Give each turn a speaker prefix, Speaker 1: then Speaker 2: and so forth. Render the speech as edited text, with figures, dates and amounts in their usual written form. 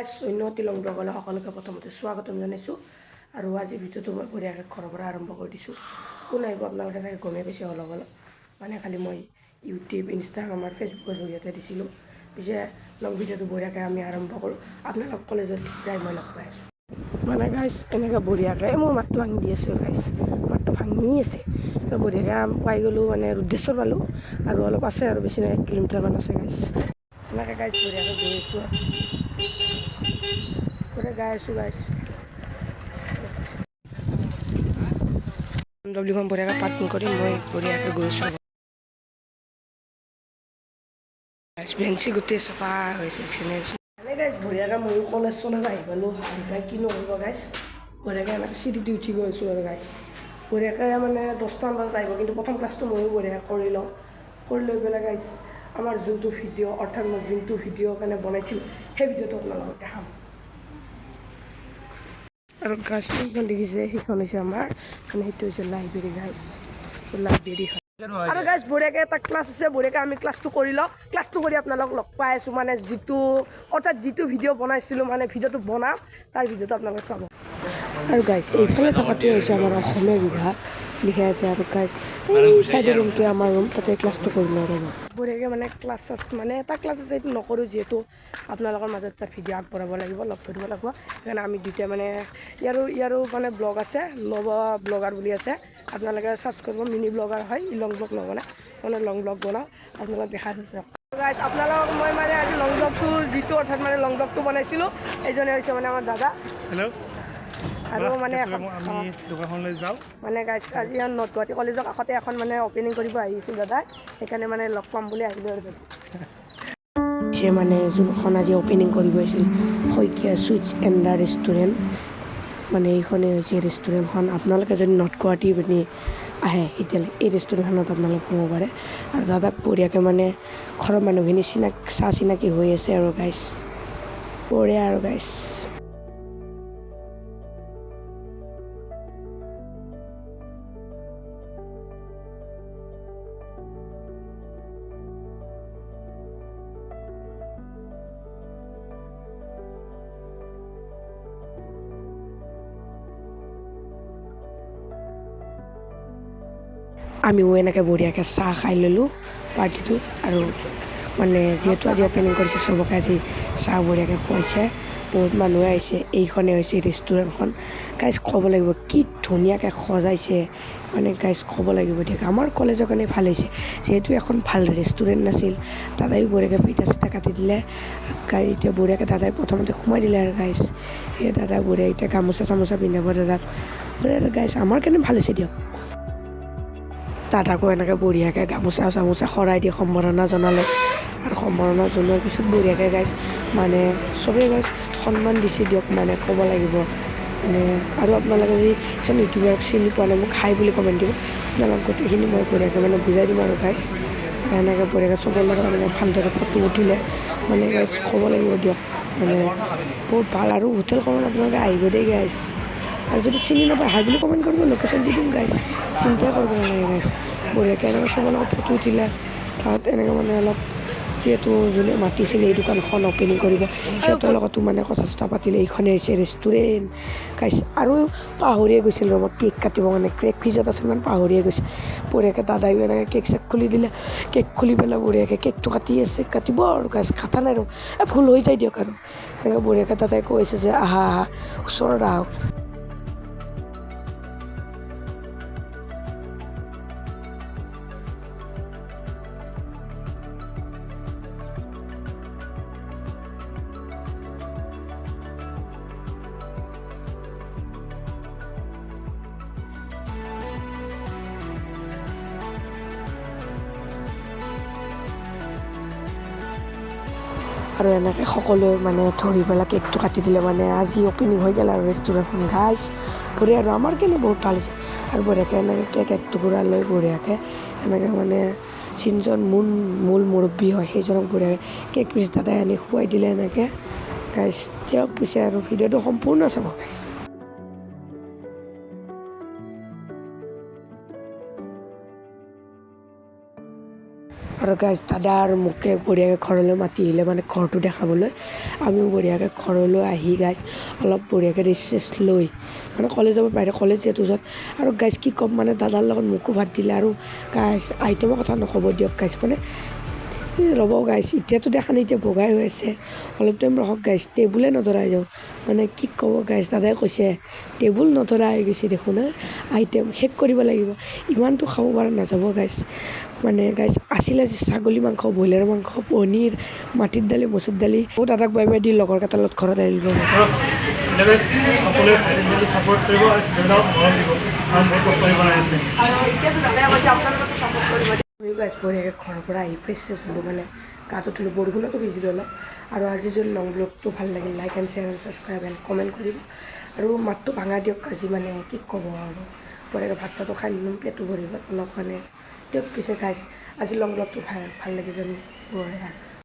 Speaker 1: Guys উন্নতি লং ব্লগলৈ সকলোকে প্ৰথমতে স্বাগতম জনাইছোঁ আৰু আজি ভিডিঅ'টো মই বঢ়িয়াকৈ ঘৰৰ পৰা আৰম্ভ কৰি দিছোঁ। কোন আহিব আপোনালোকে চাগে গমেই পাইছে অলপ অলপ, মানে খালি মই ইউটিউব ইনষ্টাগ্ৰাম আৰু ফেচবুকৰ জৰিয়তে দিছিলোঁ। পিছে লং ভিডিঅ'টো বঢ়িয়াকৈ আমি আৰম্ভ কৰোঁ। আপোনালোক কলেজত যাই মই লগ পাই আছোঁ। মানে গাইজ এনেকৈ বঢ়িয়াকৈ মোৰ মাতটো ভাঙি দি আছোঁ। গাইজ মাতটো ভাঙি আছে বঢ়িয়াকৈ পাই গ'লোঁ, মানে ৰুদ্ৰেশ্বৰ পালোঁ আৰু অলপ আছে আৰু বেছি নাই 1 কিলোমিটাৰমান আছে। গাইজ এনেকৈ গাইজ বঢ়িয়াকৈ গৈ আছোঁ আৰু গাই আছোঁ। গাইজ ডব্লিউখন বঢ়িয়াকৈ পাৰ্কিং কৰি মই বঢ়িয়াকৈ গৈ আছোঁ। বেঞ্চি গোটেই চাফা হৈছে। এনে গাইজ বঢ়িয়াকৈ ময়ো কলেজ আহি পালোঁ। আহি পাই কিনো কৰিব গাইজ, বঢ়িয়াকৈ এনেকৈ চিটিতে উঠি গৈ আছোঁ আৰু গাইজ বঢ়িয়াকৈ মানে 10টামান বজাত আহিব, কিন্তু প্ৰথম ক্লাছটো ময়ো বঢ়িয়াকৈ কৰি লওঁ। কৰি লৈ পেলাই গাইজ আমাৰ যোনটো ভিডিঅ' অৰ্থাৎ মই যোনটো ভিডিঅ' মানে বনাইছিলোঁ সেই ভিডিঅ'টো আপোনালোকক দেখাম। আৰু গাছ সেইখন দেখিছে, সেইখন হৈছে আমাৰ মানে সেইটো হৈছে লাইব্ৰেৰী। গাইজ লাইব্ৰেৰী হয় আৰু গাইজ বঢ়িয়াকৈ এটা ক্লাছ আছে, বঢ়িয়াকৈ আমি ক্লাছটো কৰি লওঁ। ক্লাছটো কৰি আপোনালোকক লগ পাই আছোঁ, মানে যিটো ভিডিঅ' বনাইছিলোঁ, মানে ভিডিঅ'টো বনাম তাৰ ভিডিঅ'টো আপোনালোকে চাব। আৰু গাইজ এইফালে থকাটোৱে হৈছে আমাৰ অসমীয়া বিভাগ লিখা আছে। আৰু গাইজ এই চাইডৰ ৰুমটোৱে আমাৰ ৰুম, তাতে ক্লাছটো কৰি লওঁ আৰু বঢ়িয়াকৈ মানে ক্লাছ মানে এটা ক্লাছ আছে, এইটো নকৰোঁ যিহেতু আপোনালোকৰ মাজত এটা ভিডিঅ' আগবঢ়াব লাগিব, লগ ধৰিব লাগিব। সেইকাৰণে আমি দুটাই মানে ইয়াৰো মানে ব্লগ আছে, লভ ব্লগাৰ বুলি আছে, আপোনালোকে চাৰ্চ কৰিব। মিনি ব্লগাৰ হয়, লং ব্লগ নবনায়, মানে লং ব্লগ বনাওঁ। আপোনালোক দেখাই আছে গাইজ। আপোনালোকক মই মানে আজি লং ব্লগটো যিটো অৰ্থাৎ মানে লং ব্লগটো বনাইছিলোঁ, এইজনে হৈছে মানে আমাৰ দাদা। হেল্ল'। আৰু মানে দোকানখনলৈ যাওঁ মানে গাইজ আজি নৰ্থ গুৱাহাটী কলেজৰ কাষতে এখন মানে অ'পেনিং কৰিব আহিছিল দাদাই, সেইকাৰণে মানে লগ পাম বুলি আহিলোঁ আৰু মানে যোনখন আজি অ'পেনিং কৰিব আহিছিল শইকীয়া সুইটছ এণ্ড দ্য ৰেষ্টুৰেণ্ট, মানে এইখনেই হৈছে ৰেষ্টুৰেণ্টখন। আপোনালোকে যদি নৰ্থ গুৱাহাটী পিনে আহে তেতিয়াহ'লে এই ৰেষ্টুৰেণ্টখনত আপোনালোকে সোমাব পাৰে। আৰু দাদাক বঢ়িয়াকৈ মানে ঘৰৰ মানুহখিনি চিনাকি হৈ আছে আৰু গাইজ বঢ়িয়া আৰু গাইজ। আমিও এনেকৈ বঢ়িয়াকৈ চাহ খাই ল'লোঁ পাৰ্টিটো, আৰু মানে যিহেতু আজি অ'পেনিং কৰিছে চবকে আজি চাহ বঢ়িয়াকৈ খুৱাইছে, বহুত মানুহে আহিছে। এইখনেই হৈছে ৰেষ্টুৰেণ্টখন। গাইজ ক'ব লাগিব কি ধুনীয়াকৈ সজাইছে, মানে গাইজ ক'ব লাগিব দিয়ক। আমাৰ কলেজৰ কাৰণে ভাল হৈছে, যিহেতু এখন ভাল ৰেষ্টুৰেণ্ট নাছিল। দাদাই বঢ়িয়াকৈ ফিটা চিটা কাটি দিলে। গাইজ এতিয়া বঢ়িয়াকৈ দাদাই প্ৰথমতে সোমাই দিলে আৰু গাইজ এই দাদা বঢ়িয়া এতিয়া গামোচা চামোচা পিন্ধাব দাদাক বঢ়িয়া। গাইজ আমাৰ কাৰণে ভাল হৈছে দিয়ক। দাদাকো এনেকৈ বঢ়িয়াকৈ গামোচা চামোচা শৰাই দি সম্বৰ্ধনা জনালে, আৰু সম্বৰ্ধনা জনোৱাৰ পিছত বঢ়িয়াকৈ গাইজ মানে চবেই গাইজ সন্মান দিছে দিয়ক, মানে ক'ব লাগিব মানে। আৰু আপোনালোকে যদি কিছুমান ইউটিউবাৰক চিনি পোৱা নাই মোক হাই বুলি কমেণ্ট দিব, আপোনালোক গোটেইখিনি মই বঢ়িয়াকৈ মানে বুজাই দিম আৰু গাইজ। এনেকৈ বঢ়িয়াকৈ চবৰ লগত মানে ভালদৰে ফটো উঠিলে, মানে গাইজ ক'ব লাগিব দিয়ক, মানে বহুত ভাল। আৰু হোটেলখনত আপোনালোকে আহিব দেই গাইজ, আৰু যদি চিনি নাপায় হাই বুলি কমেণ্ট কৰিব, লোকেশ্যন দি দিম গাইজ, চিন্তাই কৰিব নালাগে গাইজ। বঢ়িয়াকৈ এনেকৈ চবৰ লগত ফটো উঠিলে, তাত এনেকৈ মানে অলপ যিহেতু যোনে মাতিছিলে এই দোকানখন অ'পেনিং কৰিব সিহঁতৰ লগতো মানে কথা চথা পাতিলে। এইখনেই হৈছে ৰেষ্টুৰেণ্ট গাইজ। আৰু পাহৰিয়ে গৈছিল ৰ'বত কেক কাটিব, মানে কেক ফ্ৰিজত আছিল মানে পাহৰিয়ে গৈছে। বঢ়িয়াকৈ দাদাইও এনেকৈ কেক চেক খুলি দিলে, কেক খুলি পেলাই বঢ়িয়াকৈ কেকটো কাটিব আৰু গাইজ কাটা নাই আৰু ভুল হৈ যায় দিয়ক। আৰু এনেকৈ বঢ়িয়াকৈ দাদাই কৈছে যে আহা ওচৰত আহক। আৰু এনেকৈ সকলোৱে মানে ধৰি পেলাই কেকটো কাটি দিলে, মানে আজি অ'পেনিং হৈ গ'ল আৰু ৰেষ্টুৰেণ্টখন গাইজ বঢ়িয়া। আৰু আমাৰ কাৰণে বহুত ভাল হৈছে। আৰু বঢ়িয়াকৈ এনেকৈ কেক এক টুকুৰা লৈ বঢ়িয়াকৈ এনেকৈ মানে যোনজন মূল মুৰব্বী হয় সেইজনক বঢ়িয়াকৈ কেক পিচ দাদাই আনি খুৱাই দিলে এনেকৈ গাইজ। দিয়ক পিছে আৰু ভিডিঅ'টো সম্পূৰ্ণ চাব গাইজ। আৰু গাইজ দাদা আৰু মোকে বঢ়িয়াকৈ ঘৰলৈ মাতি আহিলে মানে ঘৰটো দেখাবলৈ আমিও বঢ়িয়াকৈ ঘৰলৈ আহি গাইজ অলপ বঢ়িয়াকৈ ৰেষ্ট চেষ্ট লৈ মানে কলেজ যাব পাৰে কলেজ যিহেতু য'ত আৰু গাইজ কি ক'ম মানে দাদাৰ লগত মোকো ভাত দিলে আৰু গাইজ আইটেমৰ কথা নক'ব দিয়ক গাইজ মানে ৰ'ব গাইজ এতিয়াতো দেখা নাই এতিয়া বগাই হৈ আছে অলপ টাইম ৰখক গাইজ টেবুলে নধৰা হৈ যাওঁ মানে কি ক'ব গাইজ দাদাই কৈছে টেবুল নধৰা হৈ গৈছে দেখোন আইটেম শেষ কৰিব লাগিব ইমানটো খাব পৰা নাযাব গাইজ মানে গাইজ আছিলে যে ছাগলী মাংস ব্ৰইলাৰ মাংস পনীৰ মাটিৰ দালি মচুৰ দালি বহুত দাদাক বাই বাই দি লগৰ কেইটাৰ লগত ঘৰত আহিলোঁ
Speaker 2: সকলোৱে ছাপোৰ্ট কৰিব আৰু দেউতাক মৰম দিব আৰু বহুত কষ্ট কৰি বনাই আছে
Speaker 1: আৰু এতিয়াতো দাদাই কৈছে আপোনালোকে ছাপোৰ্ট কৰিব গাইজ বঢ়িয়াকৈ ঘৰৰ পৰা আহি ফ্ৰেছ চেছ হ'লোঁ মানে গাটো ধুলোঁ বৰষুণতো ভিজিলোঁ অলপ আৰু আজি যদি লং ব্লগটো ভাল লাগিল like and share and subscribe and comment কৰিব আৰু মাতটো ভাঙা দিয়ক আজি মানে কি ক'ব আৰু বঢ়িয়াকৈ ভাত চাতো খাই ল'ম পেটো ভৰি গ'ল অলপ মানে দিয়ক পিছে গাইজ আজি লং ব্লগটো ভাল লাগিছে বঢ়িয়া